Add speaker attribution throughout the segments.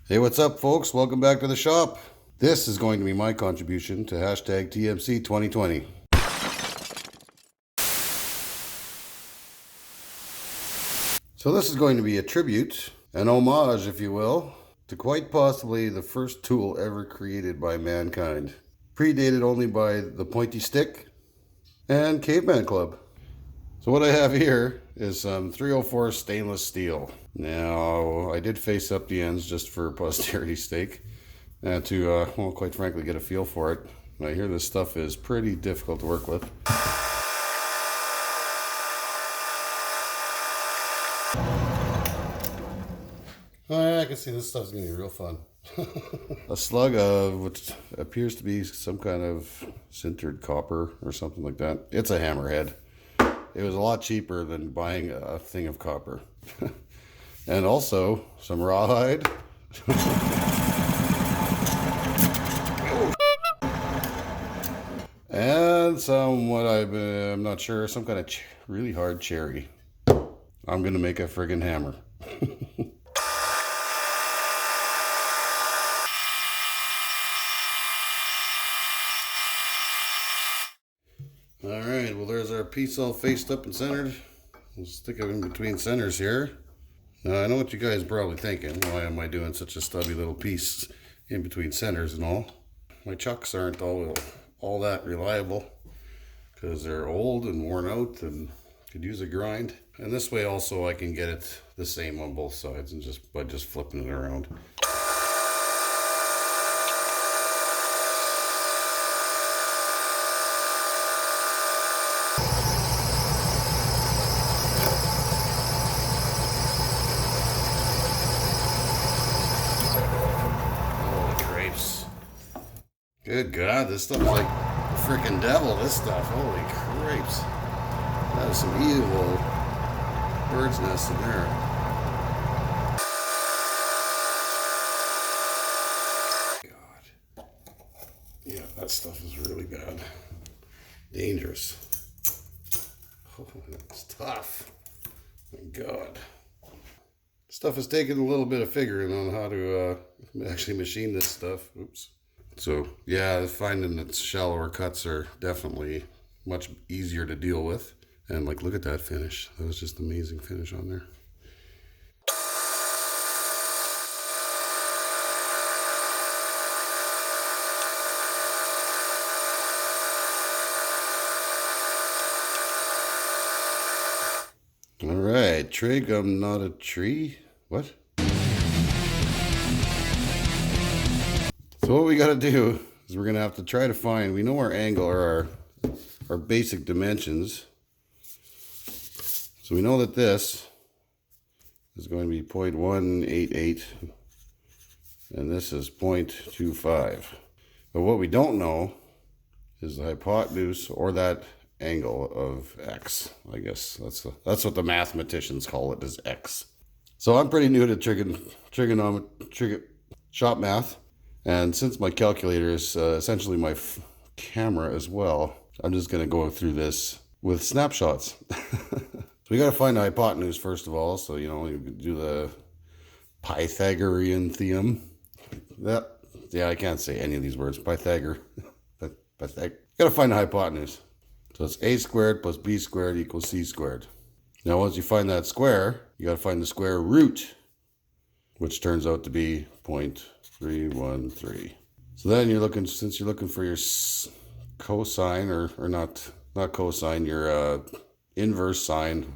Speaker 1: Hey, what's up, folks? Welcome back to the shop. This is going to be my contribution to hashtag TMC 2020. So this is going to be a tribute, an homage, if you will, to quite possibly the first tool ever created by mankind. Predated only by the pointy stick and caveman club. So what I have here is some 304 stainless steel. Now, I did face up the ends just for posterity's sake and to, well, quite frankly, get a feel for it. I hear this stuff is pretty difficult to work with. Oh yeah, I can see this stuff's gonna be real fun. A slug of what appears to be some kind of sintered copper or something like that. It's a hammerhead. It was a lot cheaper than buying a thing of copper. And also some rawhide. And some, I'm not sure, some kind of really hard cherry. I'm gonna make a friggin' hammer. Alright, well there's our piece all faced up and centered. We'll stick it in between centers here. Now I know what you guys are probably thinking. Why am I doing such a stubby little piece in between centers and all? My chucks aren't all that reliable because they're old and worn out and could use a grind. And this way also I can get it the same on both sides and by just flipping it around. Good God, this stuff is like the freaking devil, this stuff. Holy crapes. That is some evil bird's nest in there. God. Yeah, that stuff is really bad. Dangerous. Oh, it's tough. My God. Stuff is taking a little bit of figuring on how to actually machine this stuff. Oops. So yeah, finding that shallower cuts are definitely much easier to deal with. And like, look at that finish. That was just amazing finish on there. All right, trig, I'm not a tree. What? So what we got to do is we're going to have to try to find, we know our angle or our basic dimensions. So we know that this is going to be 0.188 and this is 0.25. But what we don't know is the hypotenuse or that angle of X. I guess that's what the mathematicians call it, is X. So I'm pretty new to shop math. And since my calculator is essentially my camera as well, I'm just going to go through this with snapshots. So we got to find the hypotenuse first of all. So, you do the Pythagorean theorem. Yeah, I can't say any of these words. Pythagor. Got to find the hypotenuse. So it's a squared plus b squared equals c squared. Now once you find that square, you got to find the square root, which turns out to be 0.313. So then since you're looking for your cosine or not cosine, your inverse sine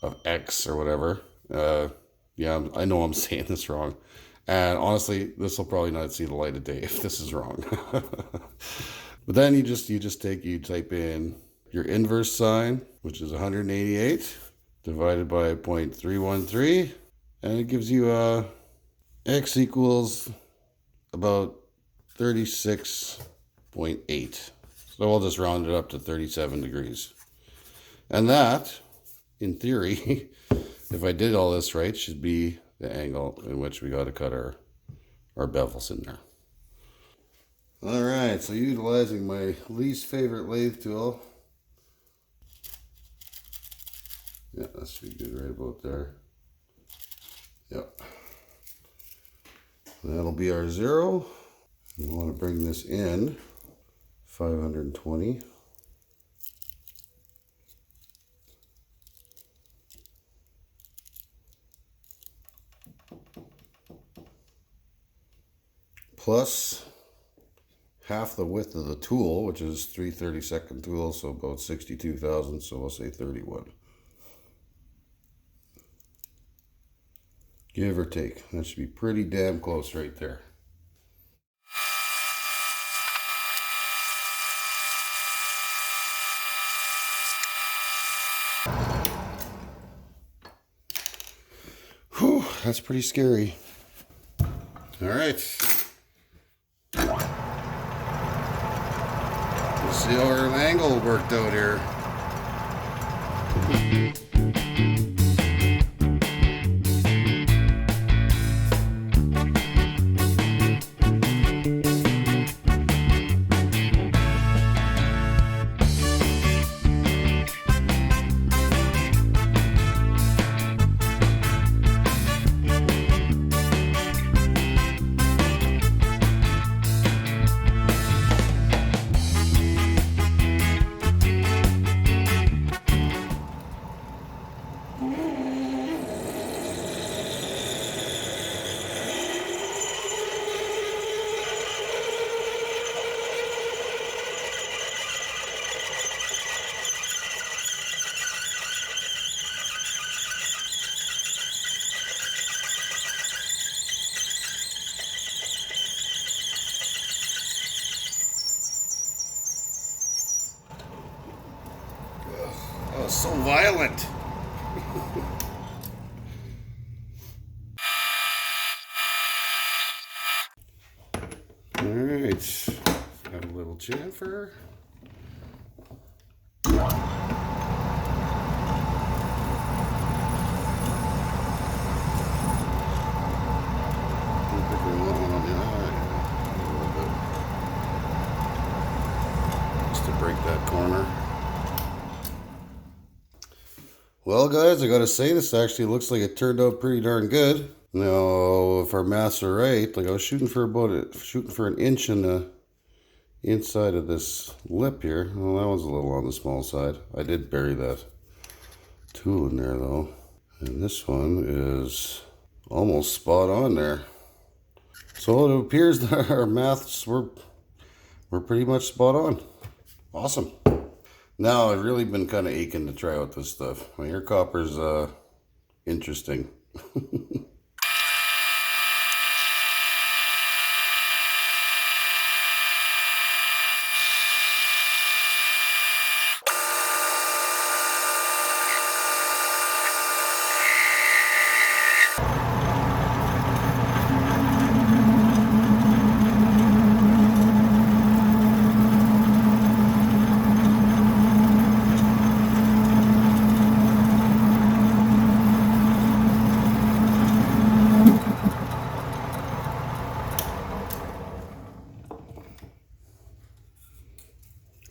Speaker 1: of X or whatever. Yeah, I know I'm saying this wrong. And honestly, this will probably not see the light of day if this is wrong. But then you type in your inverse sine, which is 188, divided by 0.313, and it gives you X equals about 36.8. So I'll just round it up to 37 degrees. And that, in theory, if I did all this right, should be the angle in which we got to cut our bevels in there. All right, so utilizing my least favorite lathe tool. Yeah, that should be good right about there. Yep. That'll be our 0. We want to bring this in 520. Plus half the width of the tool, which is 3/32 tool, so about 62,000, so we'll say 31. Give or take. That should be pretty damn close right there. Whew, that's pretty scary. All right. Let's see how our angle worked out here. Oh, so violent. All right, got a little chamfer. Just to break that corner. Well, guys, I gotta say, this actually looks like it turned out pretty darn good. Now, if our maths are right, like I was shooting for an inch in the inside of this lip here. Well, that was a little on the small side. I did bury that tool in there though. And this one is almost spot on there. So it appears that our maths were pretty much spot on. Awesome. Now, I've really been kind of aching to try out this stuff. My air copper's interesting.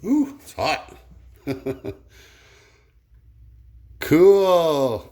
Speaker 1: Ooh, it's hot. Cool.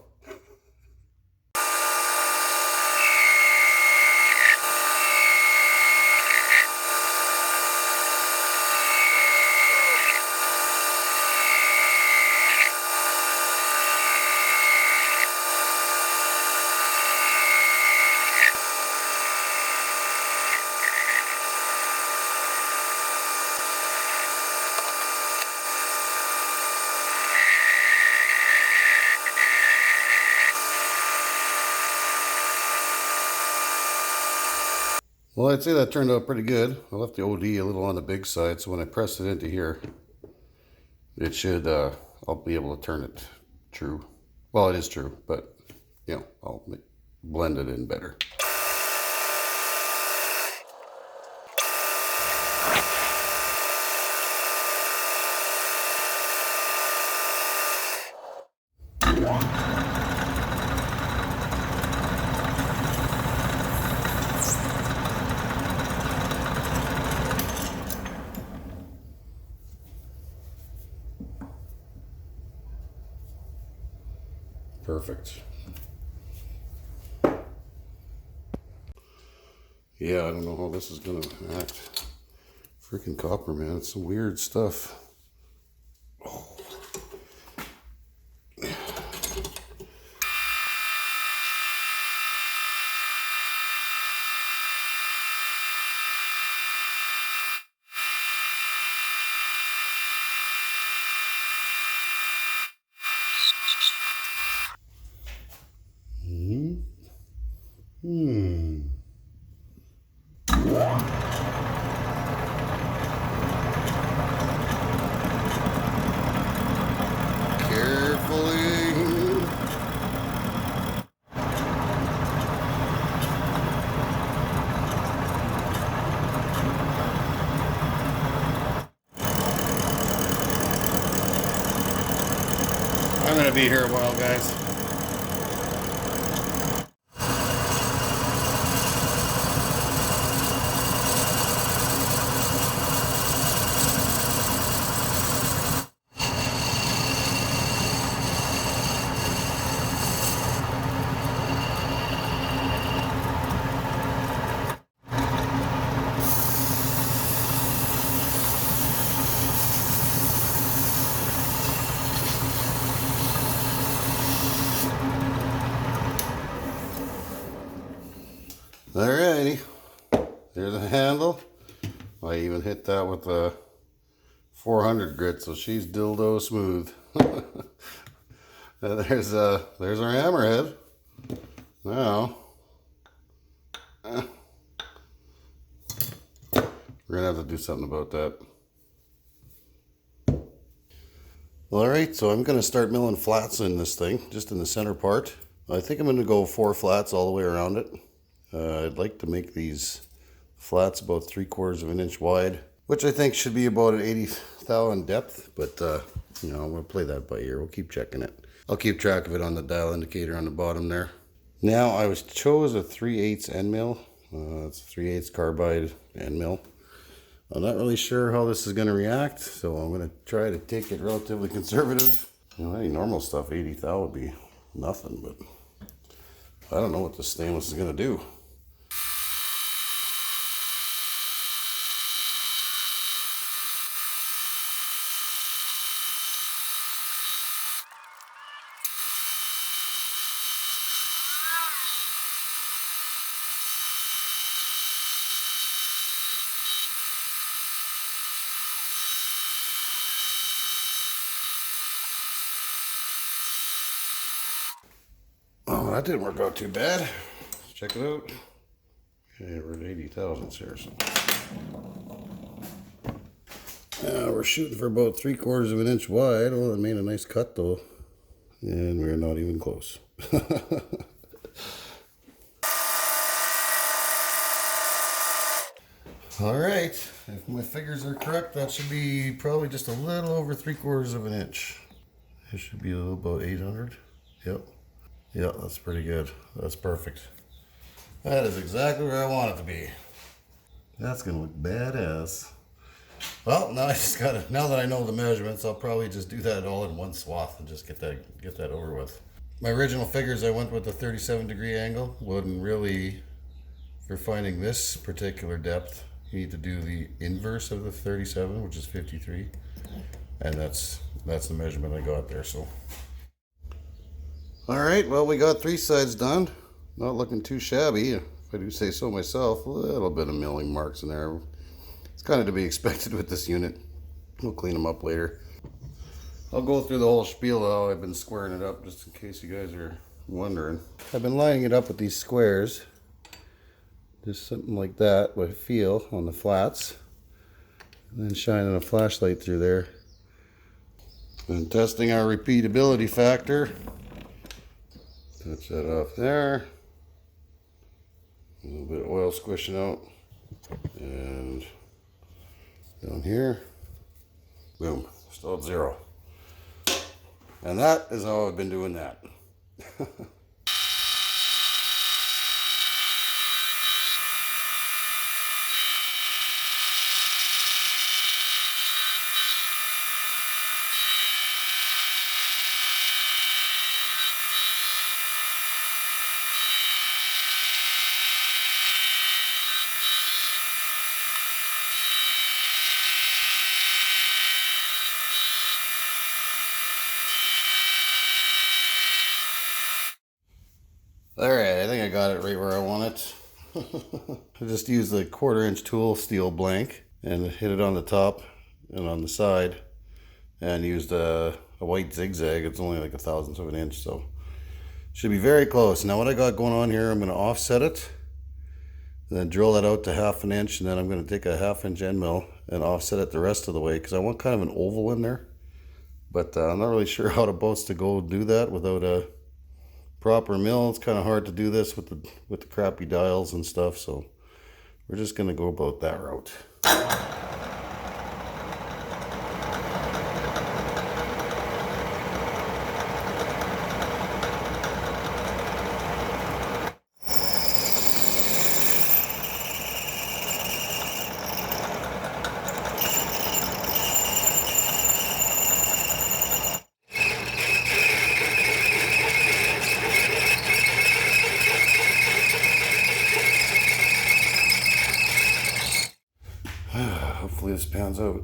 Speaker 1: Well, I'd say that turned out pretty good. I left the OD a little on the big side, so when I press it into here, it should, I'll be able to turn it true. Well, it is true, but, you know, I'll blend it in better. Perfect. Yeah, I don't know how this is gonna act. Freaking copper, man. It's some weird stuff. Oh. I'm gonna be here a while, guys. Alrighty, there's a handle. I even hit that with a 400 grit, so she's dildo smooth. And there's our hammerhead. Now, we're gonna have to do something about that. Alright, so I'm gonna start milling flats in this thing, just in the center part. I think I'm gonna go 4 flats all the way around it. I'd like to make these flats about 3/4 of an inch wide, which I think should be about an 1/80 thou in depth, but you know, we'll play that by ear. We'll keep checking it. I'll keep track of it on the dial indicator on the bottom there. Now I chose a 3/8 end mill. It's a 3/8 carbide end mill. I'm not really sure how this is going to react, so I'm going to try to take it relatively conservative. You know, any normal stuff, 1/80 thou would be nothing, but I don't know what this stainless is going to do. Oh, that didn't work out too bad. Let's check it out. Okay, we're at 80 thousandths here. So. We're shooting for about 3/4 of an inch wide. Well, it made a nice cut though. And we're not even close. Alright, if my figures are correct, that should be probably just a little over 3/4 of an inch. It should be about 800. Yep. Yeah, that's pretty good. That's perfect. That is exactly where I want it to be. That's gonna look badass. Well, now I just gotta, now that I know the measurements, I'll probably just do that all in one swath and just get that over with. My original figures, I went with a 37-degree angle. Wouldn't really, for finding this particular depth, you need to do the inverse of the 37, which is 53. And that's the measurement I got there, so. All right, well, we got 3 sides done. Not looking too shabby, if I do say so myself. A little bit of milling marks in there. It's kind of to be expected with this unit. We'll clean them up later. I'll go through the whole spiel of how I've been squaring it up, just in case you guys are wondering. I've been lining it up with these squares. Just something like that, with feel on the flats. And then shining a flashlight through there. And testing our repeatability factor. Touch that off there. A little bit of oil squishing out. And down here. Boom. Still at 0. And that is how I've been doing that. got it right where I want it. I just used the 1/4-inch tool steel blank and hit it on the top and on the side, and used a white zigzag. It's only like 1/1000th of an inch, so should be very close. Now what I got going on here, I'm going to offset it, and then drill that out to 1/2 inch, and then I'm going to take a 1/2 inch end mill and offset it the rest of the way, because I want kind of an oval in there. But I'm not really sure how to go do that without a proper mill. It's kind of hard to do this with the crappy dials and stuff, so we're just going to go about that route. Hopefully this pans out.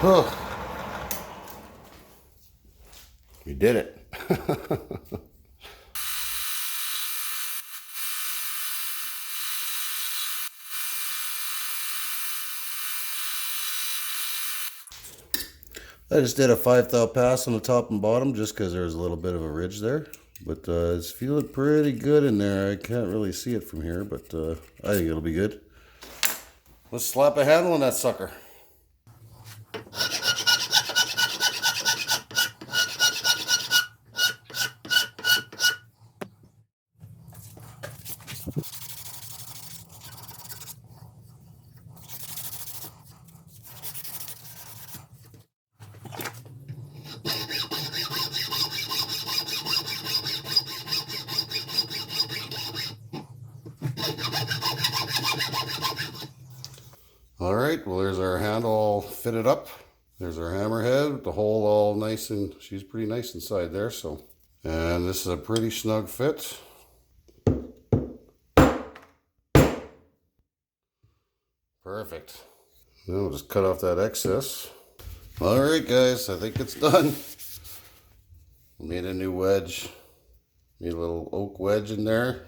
Speaker 1: Oh, we did it. I just did a 5/10 pass on the top and bottom just because there was a little bit of a ridge there. But it's feeling pretty good in there. I can't really see it from here, but I think it'll be good. Let's slap a handle on that sucker. All right, well, there's our handle all fitted up. There's our hammerhead with the hole all nice, and she's pretty nice inside there. So, and this is a pretty snug fit. Perfect. Now we'll just cut off that excess. All right, guys, I think it's done. Made a new wedge. Made a little oak wedge in there.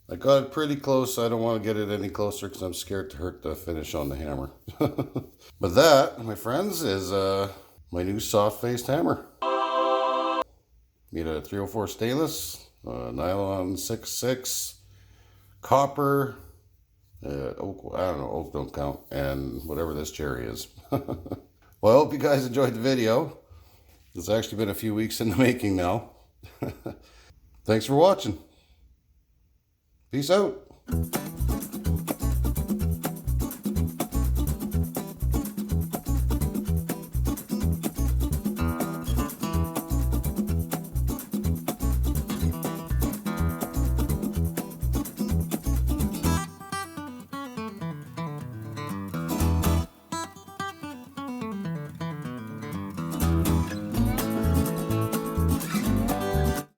Speaker 1: I got it pretty close. I don't want to get it any closer because I'm scared to hurt the finish on the hammer. But that, my friends, is my new soft-faced hammer. Made out of 304 stainless, nylon 6/6, copper, oak, I don't know, oak don't count, and whatever this cherry is. Well, I hope you guys enjoyed the video. It's actually been a few weeks in the making now. Thanks for watching. Peace out.